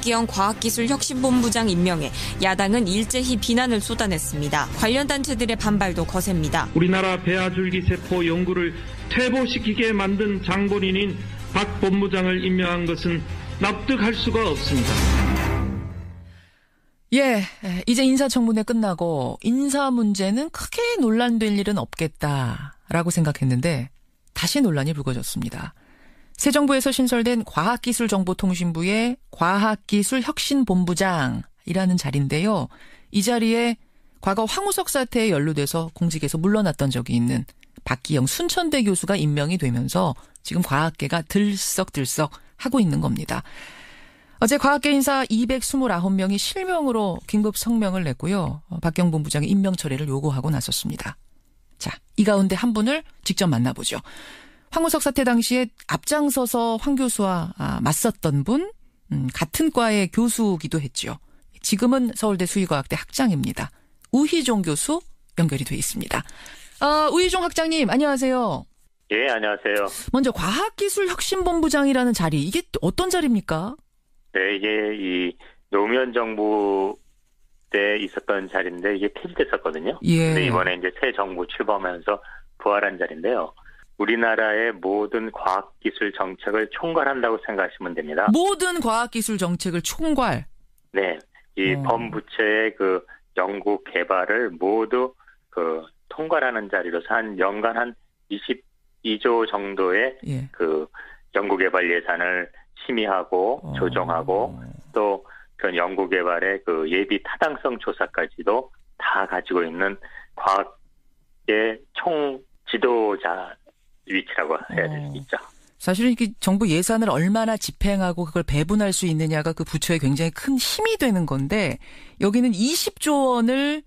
박기영 과학기술혁신본부장 임명에 야당은 일제히 비난을 쏟아냈습니다. 관련 단체들의 반발도 거셉니다. 우리나라 배아줄기세포 연구를 퇴보시키게 만든 장본인인 박 본부장을 임명한 것은 납득할 수가 없습니다. 예, 이제 인사청문회 끝나고 인사 문제는 크게 논란될 일은 없겠다라고 생각했는데 다시 논란이 불거졌습니다. 새 정부에서 신설된 과학기술정보통신부의 과학기술혁신본부장이라는 자리인데요. 이 자리에 과거 황우석 사태에 연루돼서 공직에서 물러났던 적이 있는 박기영 순천대 교수가 임명이 되면서 지금 과학계가 들썩들썩 하고 있는 겁니다. 어제 과학계 인사 229명이 실명으로 긴급 성명을 냈고요. 박기영 본부장의 임명 처리를 요구하고 나섰습니다. 자, 이 가운데 한 분을 직접 만나보죠. 황우석 사태 당시에 앞장서서 황 교수와 맞섰던 분, 같은 과의 교수기도 했죠. 지금은 서울대 수의과학대 학장입니다. 우희종 교수 연결이 돼 있습니다. 우희종 학장님, 안녕하세요. 예, 안녕하세요. 먼저 과학기술혁신본부장이라는 자리, 이게 어떤 자리입니까? 네, 이게 이 노무현 정부 때 있었던 자리인데 이게 폐지됐었거든요. 예. 근데 이번에 이제 새 정부 출범하면서 부활한 자리인데요. 우리나라의 모든 과학기술 정책을 총괄한다고 생각하시면 됩니다. 모든 과학기술 정책을 총괄? 네, 이 범부처의 그 연구 개발을 모두 통괄하는 자리로서 한 연간 한 22조 정도의 예. 그 연구개발 예산을 심의하고 조정하고 또 그 연구개발의 그 예비 타당성 조사까지도 다 가지고 있는 과학의 총 지도자 위치라고 해야 될 수 있죠. 사실은 이게 정부 예산을 얼마나 집행하고 그걸 배분할 수 있느냐가 그 부처에 굉장히 큰 힘이 되는 건데 여기는 20조 원을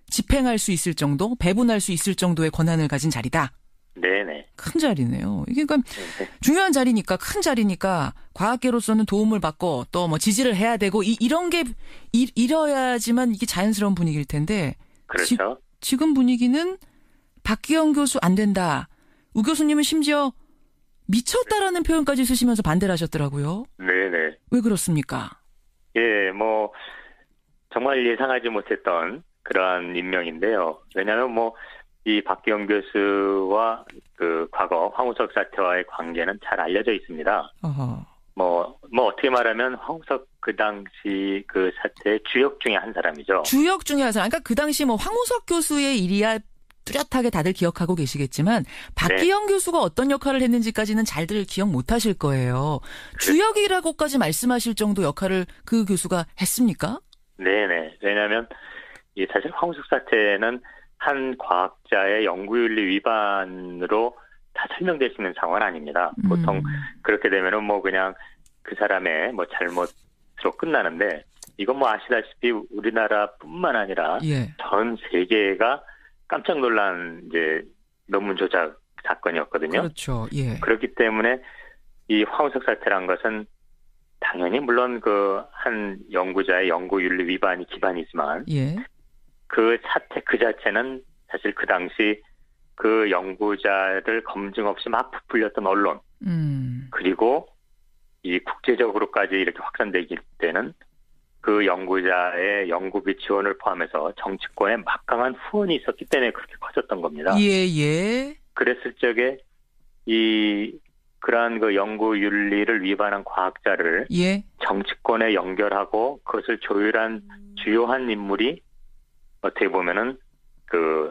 집행할 수 있을 정도, 배분할 수 있을 정도의 권한을 가진 자리다. 네네. 큰 자리네요. 이게 그러니까 중요한 자리니까, 큰 자리니까 과학계로서는 도움을 받고 또 뭐 지지를 해야 되고 이런 게 이뤄야지만 이게 자연스러운 분위기일 텐데. 그렇죠. 지금 분위기는 박기영 교수 안 된다. 우 교수님은 심지어 미쳤다라는 표현까지 쓰시면서 반대를 하셨더라고요. 네네. 왜 그렇습니까? 예, 뭐 정말 예상하지 못했던 그러한 임명인데요. 왜냐하면 이 박기영 교수와 그 과거 황우석 사태와의 관계는 잘 알려져 있습니다. 어허. 어떻게 말하면 황우석 그 당시 그 사태의 주역 중에 한 사람이죠. 주역 중에 한 사람. 그러니까 그 당시 황우석 교수의 일이야 뚜렷하게 다들 기억하고 계시겠지만 박기영 교수가 어떤 역할을 했는지까지는 잘들 기억 못하실 거예요. 주역이라고까지 말씀하실 정도 역할을 그 교수가 했습니까? 네네. 왜냐하면 사실 황우석 사태는 한 과학자의 연구윤리 위반으로 다 설명될 수 있는 상황은 아닙니다. 보통 그렇게 되면은 그냥 그 사람의 잘못으로 끝나는데 이건 아시다시피 우리나라뿐만 아니라 전 세계가 깜짝 놀란 논문 조작 사건이었거든요. 그렇죠. 예. 그렇기 때문에 이 황우석 사태란 것은 당연히 물론 한 연구자의 연구윤리 위반이 기반이지만 그 사태 그 자체는 사실 그 당시 그 연구자를 검증 없이 막 부풀렸던 언론 그리고 이 국제적으로까지 이렇게 확산되기 때는 그 연구자의 연구비 지원을 포함해서 정치권에 막강한 후원이 있었기 때문에 그렇게 커졌던 겁니다. 예. 그랬을 적에 그러한 연구 윤리를 위반한 과학자를 정치권에 연결하고 그것을 조율한 주요한 인물이 어떻게 보면은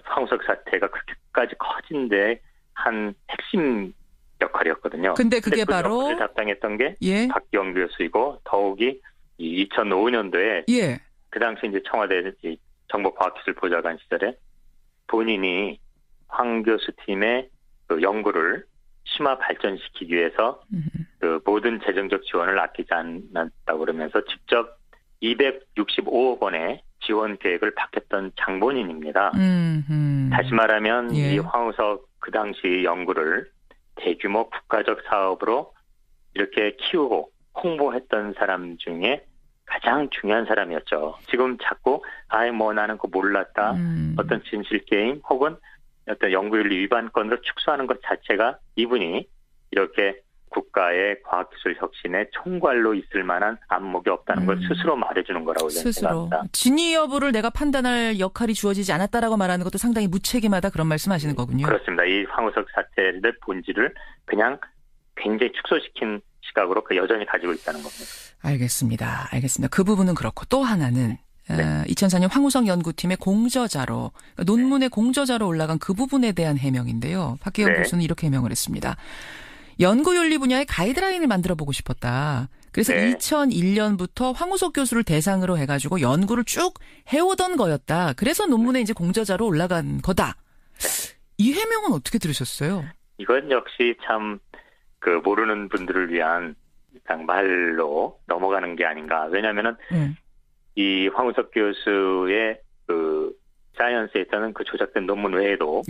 황우석 사태가 그렇게까지 커진 데 한 핵심 역할이었거든요. 근데 그게 바로 역할을 담당했던 게 박기영 교수이고 더욱이 2005년도에 그 당시 청와대 정보과학기술보좌관 시절에 본인이 황 교수 팀의 연구를 심화 발전시키기 위해서 모든 재정적 지원을 아끼지 않았다고 그러면서 직접 265억 원의 지원 계획을 밝혔던 장본인입니다. 다시 말하면 이 황우석 그 당시 연구를 대규모 국가적 사업으로 이렇게 키우고 홍보했던 사람 중에 가장 중요한 사람이었죠. 지금 자꾸 나는 그거 몰랐다. 어떤 진실 게임 혹은 어떤 연구윤리 위반 건으로 축소하는 것 자체가 이분이 이렇게 국가의 과학기술 혁신의 총괄로 있을 만한 안목이 없다는 걸 스스로 말해주는 거라고 생각합니다. 진위 여부를 내가 판단할 역할이 주어지지 않았다라고 말하는 것도 상당히 무책임하다 그런 말씀하시는 거군요. 그렇습니다. 이 황우석 사태의 본질을 그냥 굉장히 축소시킨 시각으로 여전히 가지고 있다는 겁니다. 알겠습니다. 그 부분은 그렇고 또 하나는 2004년 황우석 연구팀의 공저자로 논문의 공저자로 올라간 그 부분에 대한 해명인데요. 박기영 교수는 이렇게 해명을 했습니다. 연구윤리 분야의 가이드라인을 만들어보고 싶었다. 그래서 2001년부터 황우석 교수를 대상으로 해가지고 연구를 쭉 해오던 거였다. 그래서 논문에 이제 공저자로 올라간 거다. 이 해명은 어떻게 들으셨어요? 이건 역시 참 모르는 분들을 위한 그냥 말로 넘어가는 게 아닌가. 왜냐하면은 이 황우석 교수의 사이언스에 있다는 조작된 논문 외에도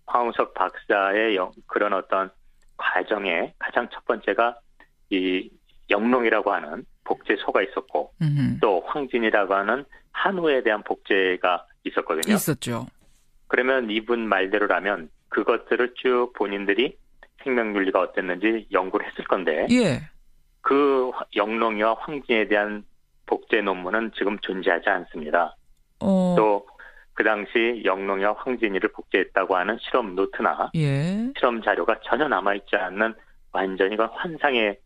황우석 박사의 그런 어떤 과정의 가장 첫 번째가 이 영롱이라고 하는 복제소가 있었고 또 황진이라고 하는 한우에 대한 복제가 있었거든요. 있었죠. 그러면 이분 말대로라면 그것들을 쭉 본인들이 생명윤리가 어땠는지 연구를 했을 건데 그 영롱이와 황진에 대한 복제 논문은 지금 존재하지 않습니다. 또 그 당시 영롱이와 황진이를 복제했다고 하는 실험 노트나 실험 자료가 전혀 남아있지 않는 완전히 환상의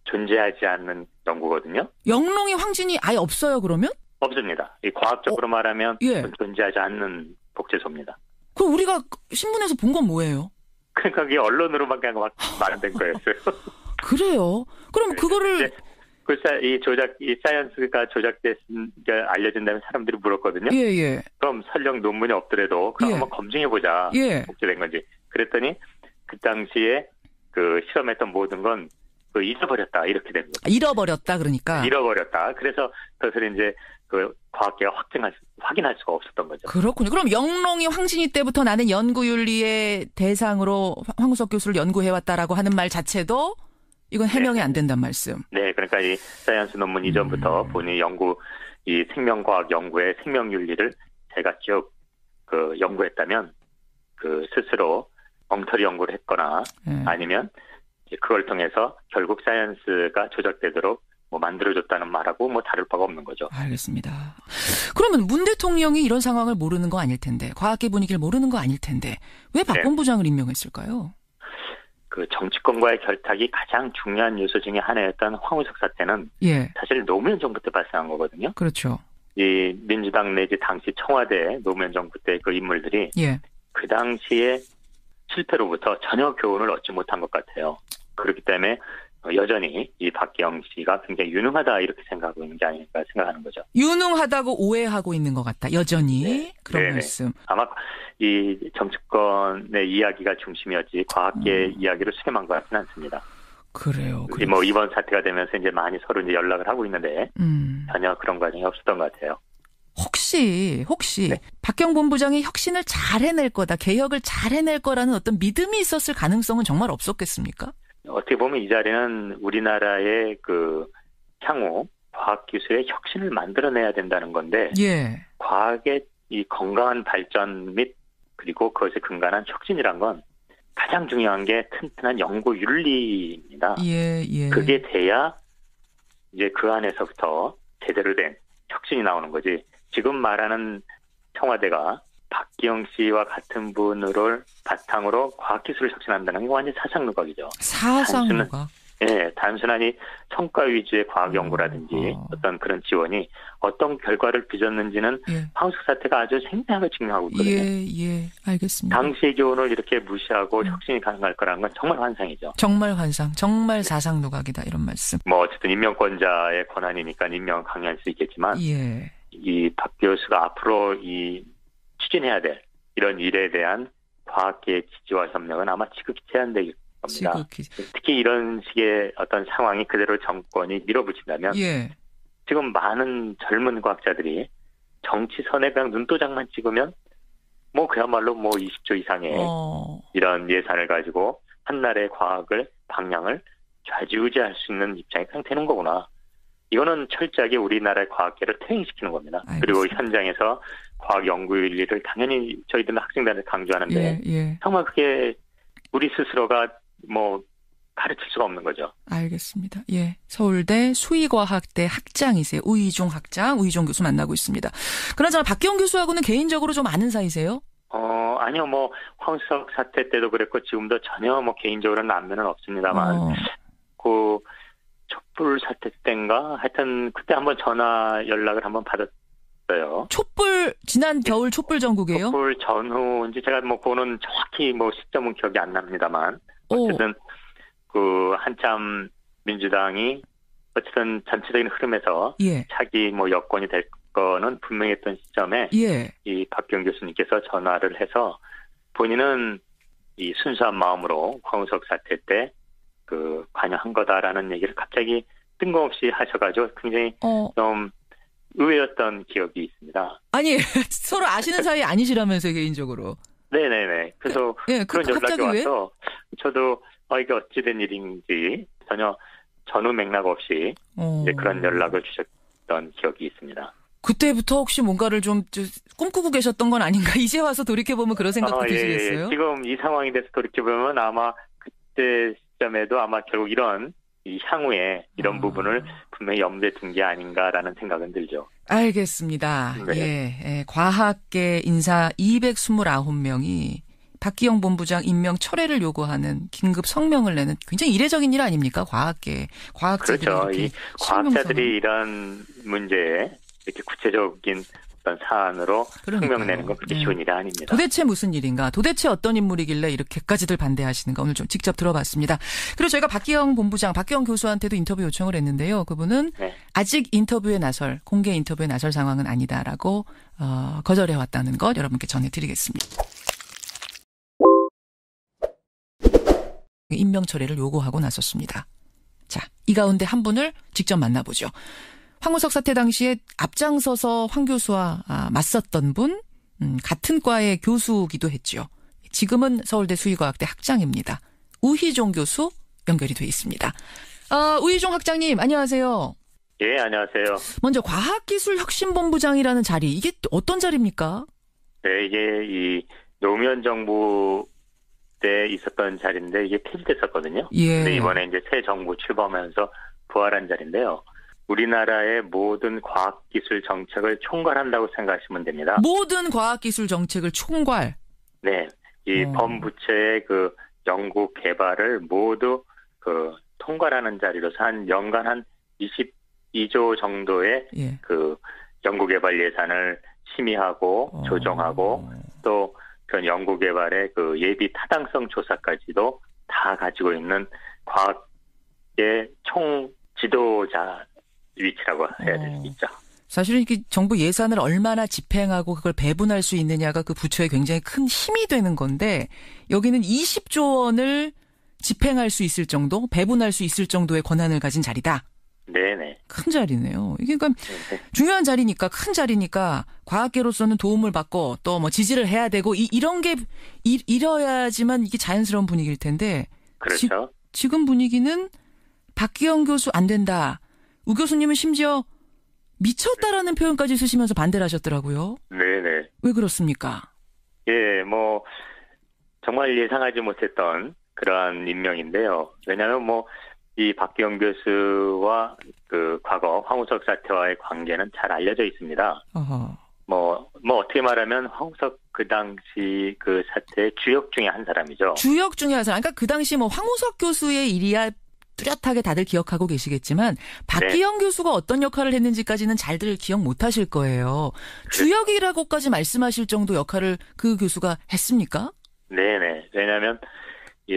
존재하지 않는 연구거든요. 영롱이 황진이 아예 없어요 그러면? 없습니다. 이 과학적으로 말하면 존재하지 않는 복제소입니다. 그럼 우리가 신문에서 본 건 뭐예요? 그러니까 그게 언론으로만 그냥 마련된 거였어요. 그래요? 그럼 그거를 이 사이언스가 조작됐은 게 알려진다면 사람들이 물었거든요. 그럼 설령 논문이 없더라도 그럼 한번 검증해보자. 복제된 건지. 그랬더니 그 당시에 실험했던 모든 건 잊어버렸다. 이렇게 된 거죠. 잃어버렸다 그러니까. 잃어버렸다. 그래서 그것을 이제 과학계가 확인할 수가 없었던 거죠. 그렇군요. 그럼 영롱이 황진이 때부터 나는 연구윤리의 대상으로 황우석 교수를 연구해왔다라고 하는 말 자체도 이건 해명이 안 된단 말씀. 네, 그러니까 이 사이언스 논문 이전부터 본인이 이 생명과학 연구의 생명윤리를 제가 쭉 연구했다면 스스로 엉터리 연구를 했거나 아니면 그걸 통해서 결국 사이언스가 조작되도록 만들어줬다는 말하고 다를 바가 없는 거죠. 알겠습니다. 그러면 문 대통령이 이런 상황을 모르는 거 아닐 텐데, 과학계 분위기를 모르는 거 아닐 텐데, 왜 박 본부장을 임명했을까요? 정치권과의 결탁이 가장 중요한 요소 중에 하나였던 황우석 사태는 사실 노무현 정부 때 발생한 거거든요. 그렇죠. 이 민주당 내지 당시 청와대 노무현 정부 때 그 인물들이 그 당시에 실패로부터 전혀 교훈을 얻지 못한 것 같아요. 그렇기 때문에 여전히 이 박기영 씨가 굉장히 유능하다 이렇게 생각하고 있는 게 아닐까 생각하는 거죠. 유능하다고 오해하고 있는 것 같다. 여전히 그런 말씀. 아마 이 정치권의 이야기가 중심이었지 과학계 이야기를 수렴한 것 같지는 않습니다. 그래요. 이번 사태가 되면서 이제 많이 서로 이제 연락을 하고 있는데 전혀 그런 과정이 없었던 것 같아요. 혹시 박기영 본부장이 혁신을 잘 해낼 거다, 개혁을 잘 해낼 거라는 어떤 믿음이 있었을 가능성은 정말 없었겠습니까? 어떻게 보면 이 자리는 우리나라의 향후 과학기술의 혁신을 만들어내야 된다는 건데 과학의 이 건강한 발전 및 그리고 그것에 근간한 혁신이란 건 가장 중요한 게 튼튼한 연구 윤리입니다. 그게 돼야 이제 그 안에서부터 제대로 된 혁신이 나오는 거지. 지금 말하는 청와대가 박기영 씨와 같은 분을 바탕으로 과학기술을 혁신한다는 게 완전 사상누각이죠. 사상누각? 단순하니 성과 위주의 과학 연구라든지 어떤 그런 지원이 어떤 결과를 빚었는지는 황우석 사태가 아주 생생하게 증명하고 있거든요. 알겠습니다. 당시의 교훈을 이렇게 무시하고 혁신이 가능할 거라는 건 정말 환상이죠. 정말 환상, 정말 사상누각이다 이런 말씀. 어쨌든 임명권자의 권한이니까 임명을 강요할 수 있겠지만 이 박 교수가 앞으로 추진해야 될 이런 일에 대한 과학계의 지지와 협력은 아마 지극히 제한될 겁니다. 특히 이런 식의 어떤 상황이 그대로 정권이 밀어붙인다면 지금 많은 젊은 과학자들이 정치선에 그냥 눈도장만 찍으면 그야말로 20조 이상의 이런 예산을 가지고 한나라의 과학을 방향을 좌지우지할 수 있는 입장이 그냥 되는 거구나. 이거는 철저하게 우리나라의 과학계를 퇴행시키는 겁니다. 알겠습니다. 그리고 현장에서 과학 연구 윤리를 당연히 저희들은 학생들한테 강조하는데 정말 그게 우리 스스로가 가르칠 수가 없는 거죠. 알겠습니다. 예, 서울대 수의과학대 학장이세요. 우희종 학장, 우희종 교수 만나고 있습니다. 그나저나 박기영 교수하고는 개인적으로 좀 아는 사이세요? 아니요, 뭐 황우석 사태 때도 그랬고 지금도 전혀 뭐 개인적으로는 안면은 없습니다만 그 촛불 사태 때인가 하여튼 그때 한번 전화 연락을 한번 받았어요. 촛불 지난 겨울 촛불 전국이에요? 촛불 전후인지 제가 뭐 그거는 정확히 뭐 시점은 기억이 안 납니다만 어쨌든 그 한참 민주당이 어쨌든 전체적인 흐름에서 차기 뭐 여건이 될 거는 분명했던 시점에 이 박기영 교수님께서 전화를 해서 본인은 이 순수한 마음으로 황우석 사태 때 그 관여한 거다라는 얘기를 갑자기 뜬금없이 하셔가지고 굉장히 좀 의외였던 기억이 있습니다. 아니 서로 아시는 사이 아니시라면서요 개인적으로? 네네네. 그래서 그런 연락이 와서 저도 이게 어찌된 일인지 전혀 전후 맥락 없이 이제 그런 연락을 주셨던 기억이 있습니다. 그때부터 혹시 뭔가를 좀 꿈꾸고 계셨던 건 아닌가? 이제 와서 돌이켜보면 그런 생각도 드시겠어요? 지금 이 상황에 대해서 돌이켜보면 아마 그때 시점에도 아마 결국 이런 이 향후에 이런 부분을 분명히 염두에 둔 게 아닌가라는 생각은 들죠. 알겠습니다. 예, 과학계 인사 229명이 박기영 본부장 임명 철회를 요구하는 긴급 성명을 내는 굉장히 이례적인 일 아닙니까? 과학자들이 그렇죠. 이 과학자들이 이런 문제에 이렇게 구체적인 어떤 사안으로 성명 내는 건 그렇게 쉬운 일이 아닙니다. 도대체 무슨 일인가? 도대체 어떤 인물이길래 이렇게까지들 반대하시는가? 오늘 좀 직접 들어봤습니다. 그리고 저희가 박기영 교수한테도 인터뷰 요청을 했는데요. 그분은 아직 공개 인터뷰에 나설 상황은 아니다라고 거절해왔다는 것 여러분께 전해드리겠습니다. 임명 철회를 요구하고 나섰습니다. 자, 이 가운데 한 분을 직접 만나보죠. 황우석 사태 당시에 앞장서서 황 교수와 맞섰던 분, 같은 과의 교수기도 했죠. 지금은 서울대 수의과학대 학장입니다. 우희종 교수 연결이 돼 있습니다. 우희종 학장님 안녕하세요. 예, 안녕하세요. 먼저 과학기술혁신본부장이라는 자리, 이게 어떤 자리입니까? 네, 이게 이 노무현 정부 때 있었던 자리인데 이게 폐지됐었거든요. 근데 이번에 이제 새 정부 출범하면서 부활한 자리인데요. 우리나라의 모든 과학기술 정책을 총괄한다고 생각하시면 됩니다. 모든 과학기술 정책을 총괄? 네. 이 범부처의 그 연구 개발을 모두 그 통괄하는 자리로서 한 연간 한 22조 정도의 그 연구 개발 예산을 심의하고 조정하고 또 그런 연구 개발의 그 예비 타당성 조사까지도 다 가지고 있는 과학의 총 지도자 위치라고 해야 될 수 있죠. 사실은 이게 정부 예산을 얼마나 집행하고 그걸 배분할 수 있느냐가 그 부처에 굉장히 큰 힘이 되는 건데 여기는 20조 원을 집행할 수 있을 정도, 배분할 수 있을 정도의 권한을 가진 자리다. 네네. 큰 자리네요. 이게 그러니까 중요한 자리니까, 큰 자리니까 과학계로서는 도움을 받고 또 뭐 지지를 해야 되고 이런 게 이뤄야지만 이게 자연스러운 분위기일 텐데. 그렇죠. 지금 분위기는 박기영 교수 안 된다. 우 교수님은 심지어 미쳤다라는 표현까지 쓰시면서 반대를 하셨더라고요. 네네. 왜 그렇습니까? 예, 뭐 정말 예상하지 못했던 그러한 임명인데요. 왜냐하면 뭐 이 박기영 교수와 그 과거 황우석 사태와의 관계는 잘 알려져 있습니다. 뭐 어떻게 말하면 황우석 그 당시 그 사태의 주역 중에 한 사람이죠. 주역 중에 한 사람. 그러니까 그 당시 뭐 황우석 교수의 일이야 뚜렷하게 다들 기억하고 계시겠지만 박기영 교수가 어떤 역할을 했는지까지는 잘들 기억 못하실 거예요. 주역이라고까지 말씀하실 정도 역할을 그 교수가 했습니까? 네네. 왜냐하면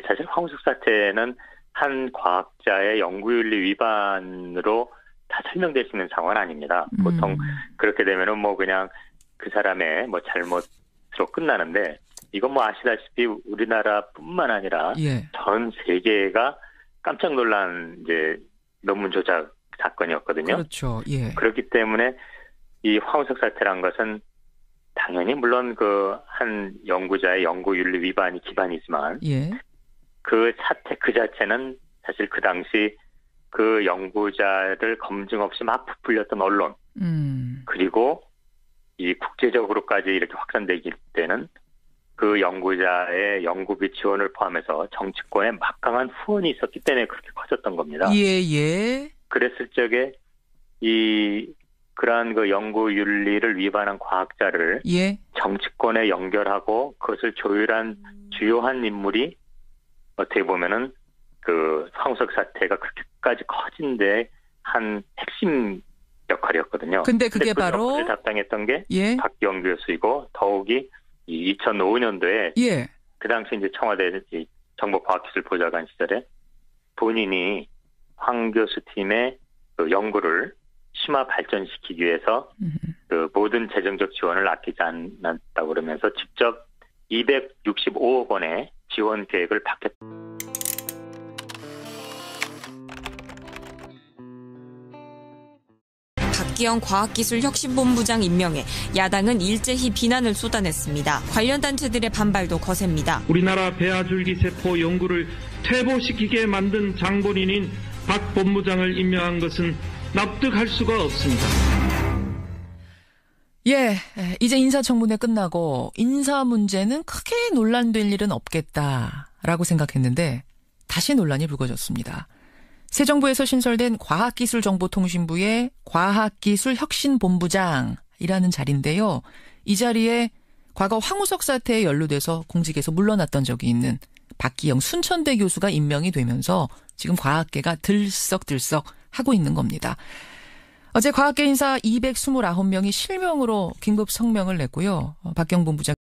사실 황우석 사태는 한 과학자의 연구윤리 위반으로 다 설명될 수 있는 상황은 아닙니다. 보통 그렇게 되면은 뭐 그냥 그 사람의 뭐 잘못으로 끝나는데 이건 뭐 아시다시피 우리나라뿐만 아니라 전 세계가 깜짝 놀란 이제 논문 조작 사건이었거든요. 그렇죠. 그렇기 때문에 이 황우석 사태란 것은 당연히 물론 그 한 연구자의 연구윤리 위반이 기반이지만 그 사태 그 자체는 사실 그 당시 그 연구자를 검증 없이 막 부풀렸던 언론 그리고 이 국제적으로까지 이렇게 확산되기 때는 그 그 연구자의 연구비 지원을 포함해서 정치권에 막강한 후원이 있었기 때문에 그렇게 커졌던 겁니다. 예. 그랬을 적에 그러한 그 연구 윤리를 위반한 과학자를 정치권에 연결하고 그것을 조율한 주요한 인물이 어떻게 보면은 그 황우석 사태가 그렇게까지 커진데 한 핵심 역할이었거든요. 근데 그게 바로 역할을 담당했던 게 박기영 교수이고 더욱이 2005년도에 그 당시 이제 청와대 정보과학기술보좌관 시절에 본인이 황 교수 팀의 그 연구를 심화 발전시키기 위해서 그 모든 재정적 지원을 아끼지 않았다고 그러면서 직접 265억 원의 지원 계획을 밝혔다. 박기영 과학기술혁신본부장 임명에 야당은 일제히 비난을 쏟아냈습니다. 관련 단체들의 반발도 거셉니다. 우리나라 배아줄기세포 연구를 퇴보시키게 만든 장본인인 박 본부장을 임명한 것은 납득할 수가 없습니다. 이제 인사청문회 끝나고 인사 문제는 크게 논란될 일은 없겠다라고 생각했는데 다시 논란이 불거졌습니다. 새 정부에서 신설된 과학기술정보통신부의 과학기술혁신본부장이라는 자리인데요. 이 자리에 과거 황우석 사태에 연루돼서 공직에서 물러났던 적이 있는 박기영 순천대 교수가 임명이 되면서 지금 과학계가 들썩들썩 하고 있는 겁니다. 어제 과학계 인사 229명이 실명으로 긴급 성명을 냈고요. 박기영 본부장